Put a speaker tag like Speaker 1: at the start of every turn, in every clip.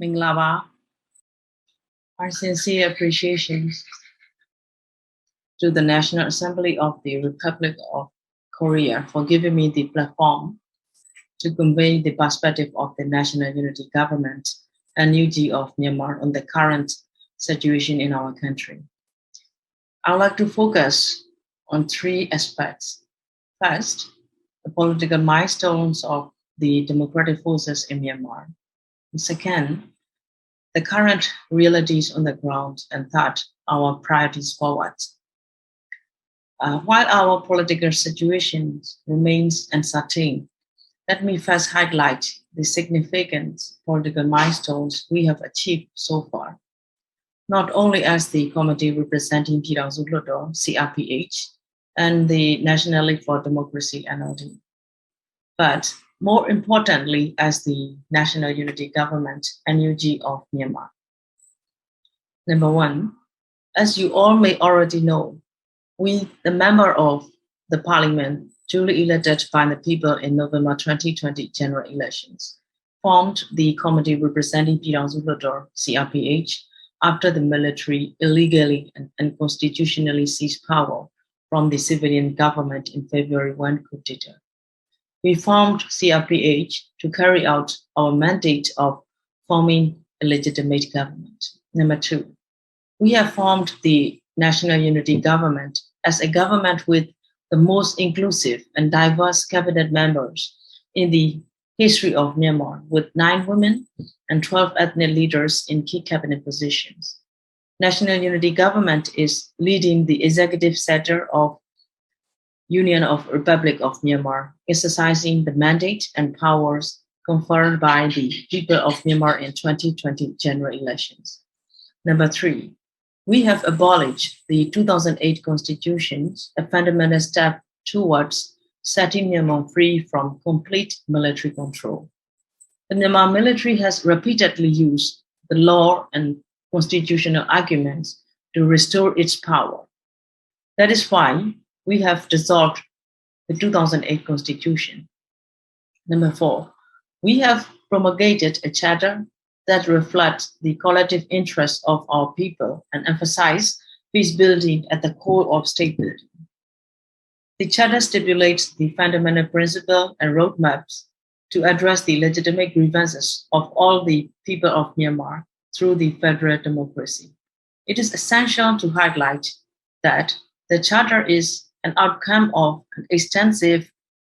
Speaker 1: Minglava, our sincere appreciation to the National Assembly of the Republic of Korea for giving me the platform to convey the perspective of the National Unity Government and NUG of Myanmar on the current situation in our country. I would like to focus on three aspects. First, the political milestones of the democratic forces in Myanmar. And second, the current realities on the ground. And third, our priorities forward. While our political situation remains uncertain, let me first highlight the significant political milestones we have achieved so far, not only as the committee representing Pirangsut Lodo, CRPH, and the National League for Democracy, NLD, but more importantly as the National Unity Government, NUG of Myanmar. Number one, as you all may already know, we, the member of the parliament duly elected by the people in November 2020 general elections, formed the committee representing Pirangsut Lodo, CRPH, after the military illegally and unconstitutionally seized power from the civilian government in February 1 coup d'etat. We formed CRPH to carry out our mandate of forming a legitimate government. Number two, we have formed the National Unity Government as a government with the most inclusive and diverse cabinet members in the history of Myanmar, with 9 women and 12 ethnic leaders in key cabinet positions. National Unity Government is leading the executive sector of Union of Republic of Myanmar, exercising the mandate and powers conferred by the people of Myanmar in 2020 general elections. Number 3, we have abolished the 2008 Constitution, a fundamental step towards setting Myanmar free from complete military control. The Myanmar military has repeatedly used the law and constitutional arguments to restore its power. That is why we have dissolved the 2008 Constitution. Number 4, we have promulgated a charter that reflects the collective interests of our people and emphasize peace building at the core of state building. The charter stipulates the fundamental principles and roadmaps to address the legitimate grievances of all the people of Myanmar through the federal democracy. It is essential to highlight that the charter is an outcome of an extensive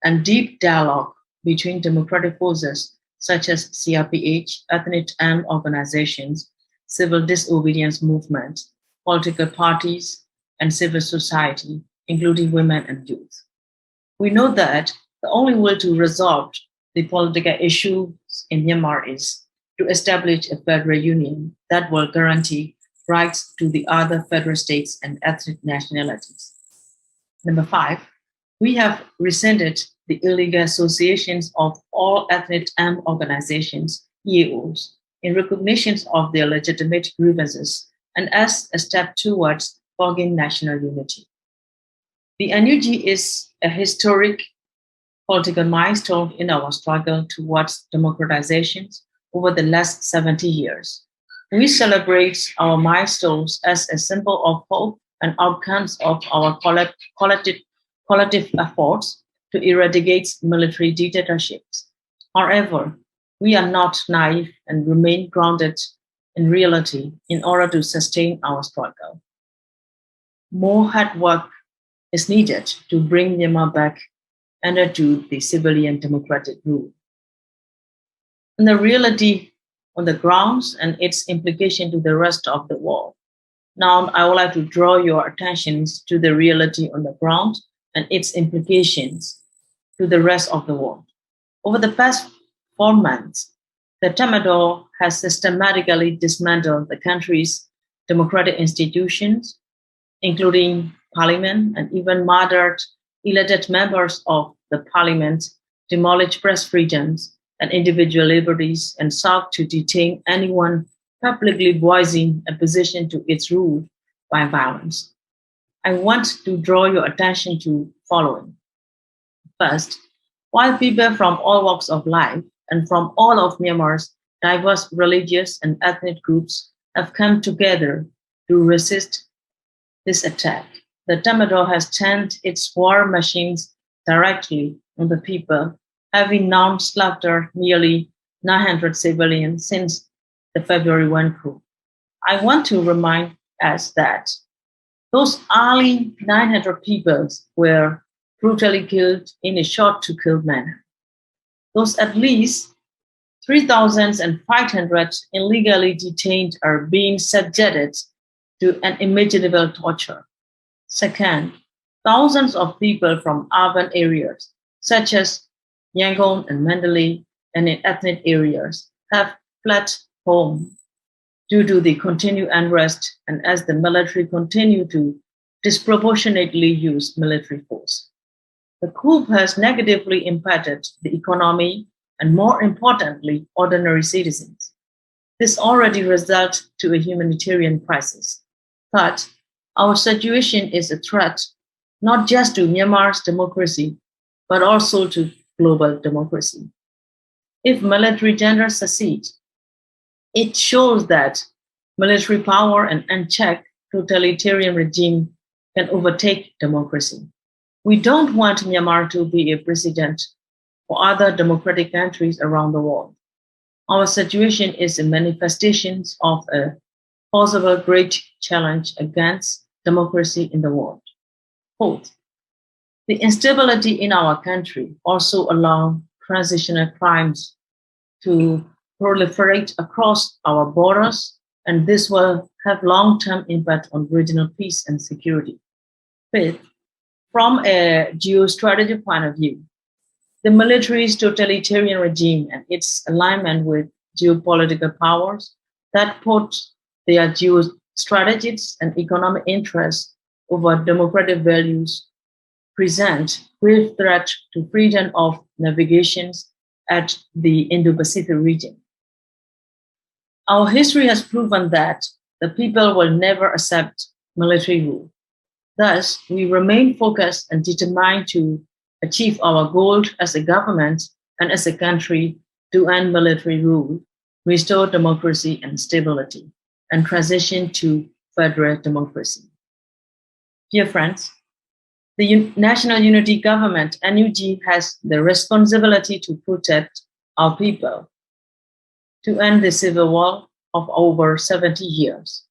Speaker 1: and deep dialogue between democratic forces such as CRPH, ethnic armed organizations, civil disobedience movement, political parties, and civil society, including women and youth. We know that the only way to resolve the political issues in Myanmar is to establish a federal union that will guarantee rights to the other federal states and ethnic nationalities. Number 5, we have rescinded the illegal associations of all ethnic armed organizations, EAOs, in recognition of their legitimate grievances and as a step towards forging national unity. The NUG is a historic political milestone in our struggle towards democratization over the last 70 years. We celebrate our milestones as a symbol of hope and outcomes of our collective efforts to eradicate military dictatorships. However, we are not naive and remain grounded in reality in order to sustain our struggle. More hard work is needed to bring Myanmar back under the civilian democratic rule. And the reality on the grounds and its implication to the rest of the world. Now, I would like to draw your attention to the reality on the ground and its implications to the rest of the world. Over the past 4 months, the Tamador has systematically dismantled the country's democratic institutions, including parliament, and even murdered elected members of the parliament, demolished press freedoms and individual liberties, and sought to detain anyone publicly voicing opposition to its rule by violence. I want to draw your attention to following. First, while people from all walks of life and from all of Myanmar's diverse religious and ethnic groups have come together to resist this attack. The Tamador has turned its war machines directly on the people, having now slaughtered nearly 900 civilians since the February 1 coup. I want to remind us that those early 900 people were brutally killed in a shot to kill manner. Those at least 3,500 illegally detained are being subjected to unimaginable torture. Second, thousands of people from urban areas, such as Yangon and Mandalay, and in ethnic areas, have fled home due to the continued unrest and as the military continue to disproportionately use military force. The coup has negatively impacted the economy and, more importantly, ordinary citizens. This already results to a humanitarian crisis. Third, our situation is a threat not just to Myanmar's democracy, but also to global democracy. If military generals succeed, it shows that military power and unchecked totalitarian regime can overtake democracy. We don't want Myanmar to be a precedent for other democratic countries around the world. Our situation is a manifestation of a possible great challenge against democracy in the world. Fourth, the instability in our country also allows transitional crimes to proliferate across our borders, and this will have long-term impact on regional peace and security. Fifth, from a geostrategic point of view, the military's totalitarian regime and its alignment with geopolitical powers that put their geostrategies and economic interests over democratic values present grave threat to freedom of navigations at the Indo-Pacific region. Our history has proven that the people will never accept military rule. Thus, we remain focused and determined to achieve our goal as a government and as a country to end military rule, restore democracy and stability, and transition to federal democracy. Dear friends, the National Unity Government, NUG, has the responsibility to protect our people, to end the civil war of over 70 years,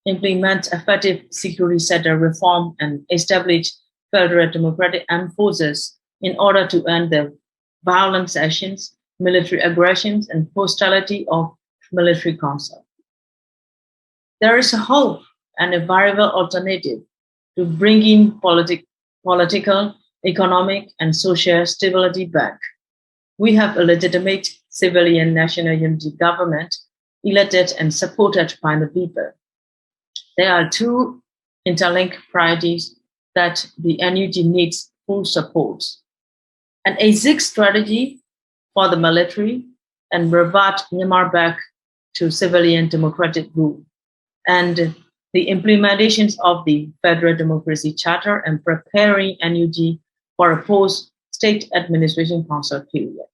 Speaker 1: implement effective security sector reform, and establish federal democratic armed forces in order to end the violent actions, military aggressions, and hostility of military council. There is a hope and a viable alternative to bringing political, economic, and social stability back. We have a legitimate civilian national unity government elected and supported by the people. There are two interlinked priorities that the NUG needs full support: an exit strategy for the military and revert Myanmar back to civilian democratic rule, and the implementations of the Federal Democracy Charter and preparing NUG for a post-State Administration Council period.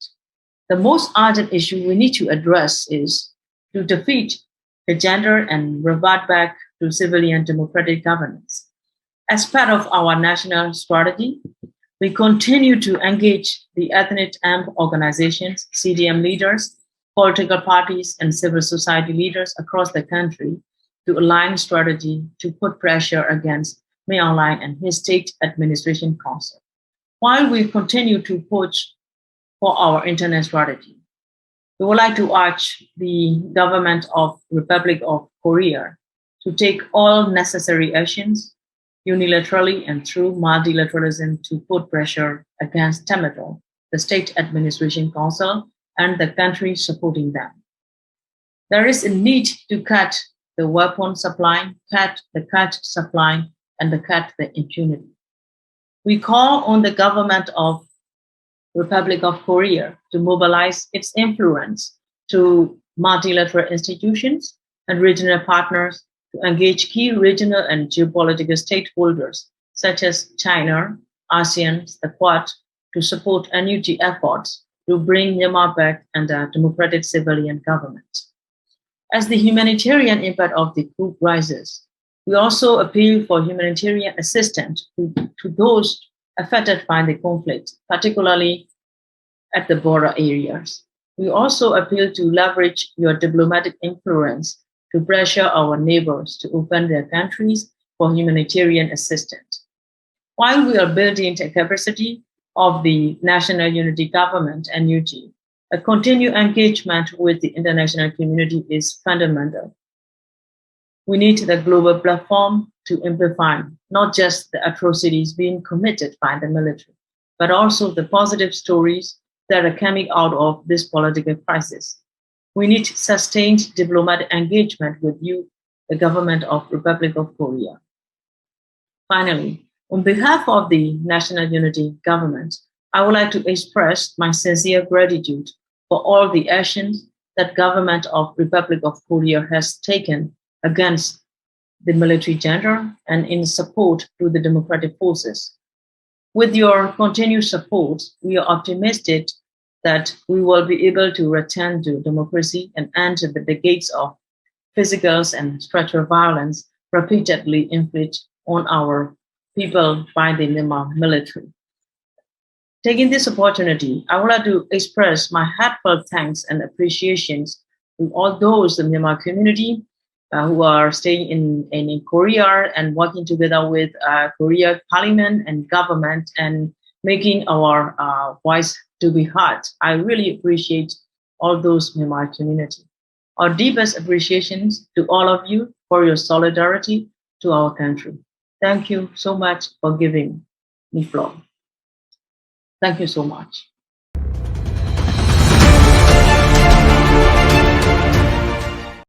Speaker 1: The most urgent issue we need to address is to defeat the gender and revert back to civilian democratic governance. As part of our national strategy, we continue to engage the ethnic armed organizations, CDM leaders, political parties, and civil society leaders across the country to align strategy to put pressure against Min Aung Hlaing and his State Administration Council, while we continue to push for our internal strategy. We would like to urge the government of Republic of Korea to take all necessary actions unilaterally and through multilateralism to put pressure against Tamador, the State Administration Council, and the countries supporting them. There is a need to cut the weapon supply, cut the cash supply, and cut the impunity. We call on the government of Republic of Korea to mobilize its influence to multilateral institutions and regional partners to engage key regional and geopolitical stakeholders such as China, ASEAN, the Quad, to support NUG efforts to bring Myanmar back under a democratic civilian government. As the humanitarian impact of the coup rises, we also appeal for humanitarian assistance to those affected by the conflict, particularly at the border areas. We also appeal to leverage your diplomatic influence to pressure our neighbors to open their countries for humanitarian assistance. While we are building the capacity of the National Unity Government, NUG, a continued engagement with the international community is fundamental. We need the global platform to amplify not just the atrocities being committed by the military, but also the positive stories that are coming out of this political crisis. We need sustained diplomatic engagement with you, the government of Republic of Korea. Finally, on behalf of the National Unity Government, I would like to express my sincere gratitude for all the actions that government of Republic of Korea has taken against the military junta and in support to the democratic forces. With your continued support, we are optimistic that we will be able to return to democracy and end the decades of physical and structural violence repeatedly inflicted on our people by the Myanmar military. Taking this opportunity, I would like to express my heartfelt thanks and appreciations to all those in the Myanmar community who are staying in Korea and working together with Korea Parliament and government and making our voice to be heard. I really appreciate all those Myanmar community. Our deepest appreciations to all of you for your solidarity to our country. Thank you so much for giving me floor. Thank you so much.